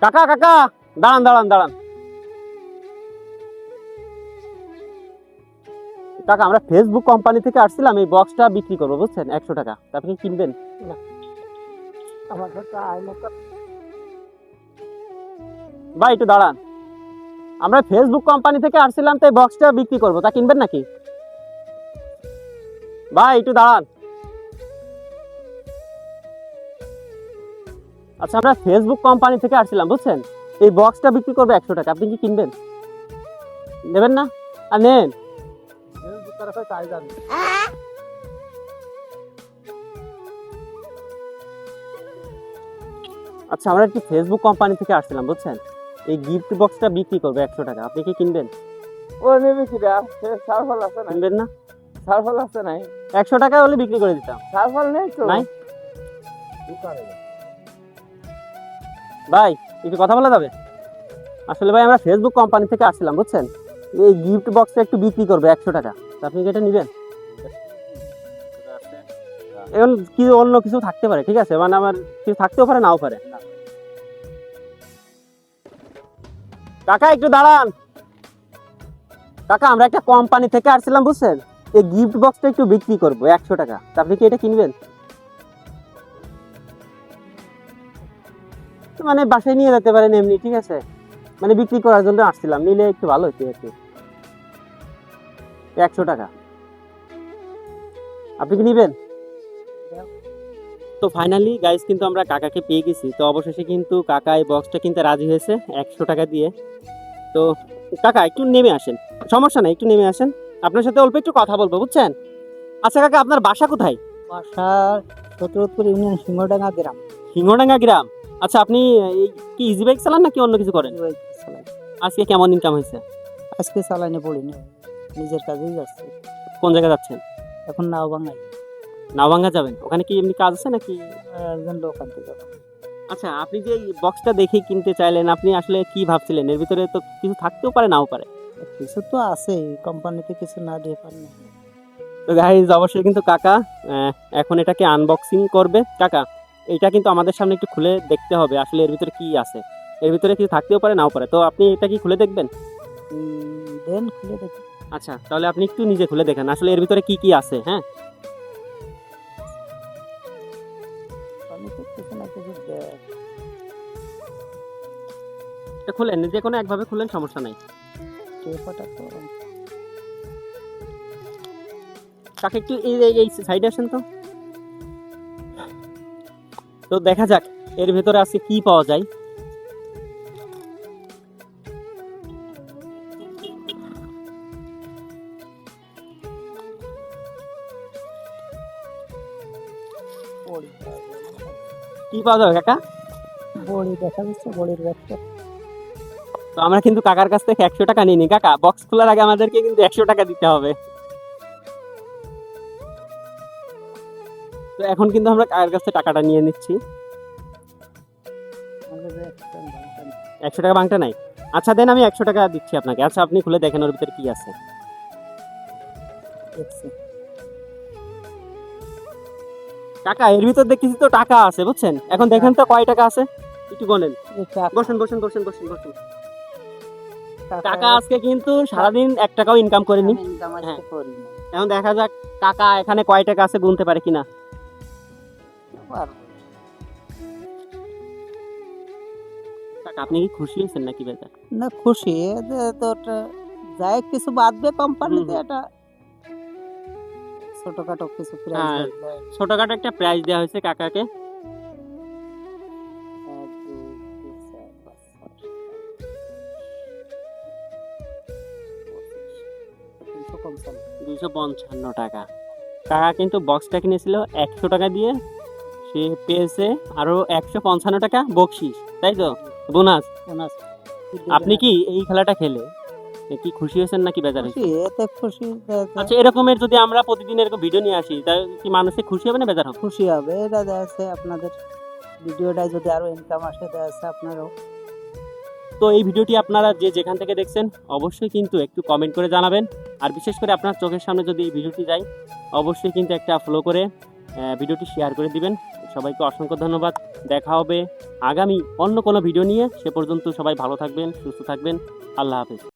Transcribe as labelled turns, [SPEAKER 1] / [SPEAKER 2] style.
[SPEAKER 1] কাকা কাকা, দাঁড়ান দাঁড়ান দাঁড়ান। কাকা, আমরা ফেসবুক কোম্পানি থেকে আসছিলাম, এই বক্সটা বিক্রি করবো বুঝছেন, 100 টাকা। তা আপনি কি কিনবেন? ভাই একটু দাঁড়ান, আমরা ফেসবুক কোম্পানি থেকে আসছিলাম, তো এই বক্সটা বিক্রি করবো, তা কিনবেন নাকি? ভাই একটু দাঁড়ান। আচ্ছা, আমরা ফেসবুক কোম্পানি থেকে আসছিলাম বুঝছেন, এই বক্সটা বিক্রি করবো 100 টাকা। আপনি কি কিনবেন? নেবেন না? আর নেন। আচ্ছা, আমরা একটি ফেসবুক কোম্পানি থেকে আসছিলাম বুঝছেন, এই গিফট বক্সটা বিক্রি করবো 100 টাকা। আপনি কি কিনবেন?
[SPEAKER 2] ও নেবে কি রে? সারফল আছে না?
[SPEAKER 1] কিনবেন না?
[SPEAKER 2] সারফল আছে নাই?
[SPEAKER 1] 100 টাকা হলে বিক্রি করে দিতাম।
[SPEAKER 2] সারফল নেই তো?
[SPEAKER 1] নাই। ভাই একটু কথা বলা যাবে? আসলে ভাই, আমরা ফেসবুক কোম্পানি থেকে আসছিলাম বুঝছেন, এই গিফট বক্সটা একটু বিক্রি করবো 100 টাকা। তা আপনি কি এটা নিবেন? এখন কি অন্য কিছু থাকতে পারে, ঠিক আছে, মানে আমার কিছু থাকতেও পারে, নাও পারে। কাকা একটু দাঁড়ান। কাকা, আমরা একটা কোম্পানি থেকে আসছিলাম বুঝছেন, এই গিফট বক্সটা একটু বিক্রি করবো 100 টাকা। তা আপনি কি এটা কিনবেন? মানে বাসায় নিয়ে যেতে পারেন এমনি, ঠিক আছে, মানে বিক্রি করার জন্য আসছিলাম, নিলে একটু ভালো হতো আর কি। 100 টাকা। আপনি কি নিবেন? তো ফাইনালি গাইস, কিন্তু আমরা কাকাকে পেয়ে গেছি। তো অবশেষে কিন্তু কাকা এই বক্সটা কিনতে রাজি হয়েছে 100 টাকা দিয়ে। তো কাকা একটু নেমে আসেন, সমস্যা নাই, একটু নেমে আসেন, আপনার সাথে অল্প একটু কথা বলবো বুঝছেন। আচ্ছা কাকা, আপনার বাসা কোথায়?
[SPEAKER 2] বাসা সতরতপুর ইউনিয়ন সিংহডাঙ্গা গ্রাম।
[SPEAKER 1] সিংহডাঙ্গা গ্রাম। আচ্ছা, আপনি এই কি ইজি বাইক চালান নাকি অন্য কিছু করেন? আজকে কেমন ইনকাম হয়েছে?
[SPEAKER 2] আজকে চালাইনে পড়িনি, নিজের কাজেই যাচ্ছে।
[SPEAKER 1] কোন জায়গায় যাচ্ছেন?
[SPEAKER 2] এখন নাও বাঙাই
[SPEAKER 1] নাওভাঙ্গা যাবেন? ওখানে কি এমনি কাজ আছে নাকি?
[SPEAKER 2] একজন লোক আনতে যাবো।
[SPEAKER 1] আচ্ছা, আপনি যে এই বক্সটা দেখে কিনতে চাইলেন, আপনি আসলে কি ভাবছিলেন? এর ভিতরে তো কিছু থাকতেও পারে, নাও পারে।
[SPEAKER 2] কিছু তো আছে, কোম্পানিতে কিছু না দিয়ে পারি না।
[SPEAKER 1] তো গাইজ, অবশ্যই কিন্তু কাকা এখন এটাকে আনবক্সিং করবে। কাকা, এটা কিন্তু আমাদের সামনে একটু খুলে দেখতে হবে আসলে এর ভিতরে কি আছে। এর ভিতরে কিছু থাকতেও পারে, নাও পারে। তো আপনি এটা কি খুলে দেখবেন?
[SPEAKER 2] দেন খুলে দেখি।
[SPEAKER 1] আচ্ছা, তাহলে আপনি একটু নিজে খুলে দেখেন আসলে এর ভিতরে কি কি আছে। হ্যাঁ,
[SPEAKER 2] আমি তো কিছু না কিছু দেয়।
[SPEAKER 1] এটা খুলেন, যে কোনো একভাবে খুলেন, সমস্যা নাই।
[SPEAKER 2] টেপাটা তো
[SPEAKER 1] কাকা একটু এই সাইডে আসেন তো। তো দেখা যাক এর ভিতরে আজকে কি পাওয়া যায়।
[SPEAKER 2] বড়ি
[SPEAKER 1] কি পাওয়া যাবে কাকা?
[SPEAKER 2] বড়ি দেখা যাচ্ছে, বড়ির ব্যবসা।
[SPEAKER 1] তো আমরা কিন্তু কাকার কাছ থেকে 100 টাকা নিইনি কাকা, বক্স খোলার আগে আমাদেরকে কিন্তু 100 টাকা দিতে হবে। তো এখন কিন্তু আমরা কাকার কাছ থেকে টাকাটা নিয়ে নিচ্ছি। 100 টাকা বাংটা নাই? আচ্ছা দেন, আমি 100 টাকা দিচ্ছি আপনাকে। আচ্ছা, আপনি খুলে দেখেন ওর ভিতরে কি আছে। কাকা, এর ভিতর দেখতেছি তো টাকা আছে বুঝছেন, এখন দেখেন তো কয় টাকা আছে, একটু বলেন। বসেন বসেন বসেন বসেন বসেন। টাকা আজকে কিন্তু সারাদিন 1 টাকাও ইনকাম করেনি। হ্যাঁ, এখন দেখা যাক টাকা এখানে কয় টাকা আছে, গুনতে পারে কিনা। কাকা, আপনি কি খুশি হয়েছেন নাকি বেজার?
[SPEAKER 2] না, খুশি তো যাই কিছু বাঁধবে কোম্পানিতে, এটা ছোটখাটো কিছু
[SPEAKER 1] হ্যাঁ, ছোটখাটো একটা প্রাইজ দেওয়া হয়েছে কাকাকে।
[SPEAKER 2] প্রাইজ
[SPEAKER 1] 255 টাকা। কাকা কিন্তু বক্সটা কিনেছিল 100 টাকা দিয়ে, সে পেয়েছে আরো 155 টাকা বকশিস, তাই তো, বোনাস। আপনি কি এই খেলাটা খেলে কি খুশি হয়েছেন নাকি বেজার হয়েছে?
[SPEAKER 2] এতে খুশি।
[SPEAKER 1] আচ্ছা, এরকমের যদি আমরা প্রতিদিন এরকম ভিডিও নিয়ে আসি, তাহলে কি মানুষে খুশি হবে না বেজার হবে?
[SPEAKER 2] খুশি হবে। এটা দেখা যাচ্ছে আপনাদের ভিডিওটায় যদি আরো ইনকাম আসে, দেখা যাচ্ছে আপনারও।
[SPEAKER 1] তো এই ভিডিওটি আপনারা যে যেখান থেকে দেখছেন অবশ্যই কিন্তু একটু কমেন্ট করে জানাবেন। আর বিশেষ করে আপনার চোখের সামনে যদি এই ভিডিওটি যায়, অবশ্যই কিন্তু একটা ফলো করে ভিডিওটি শেয়ার করে দিবেন। সবাইকে অসংখ্য ধন্যবাদ। দেখা হবে আগামী অন্য কোনো ভিডিও নিয়ে। সে পর্যন্ত সবাই ভালো থাকবেন, সুস্থ থাকবেন। আল্লাহ হাফেজ।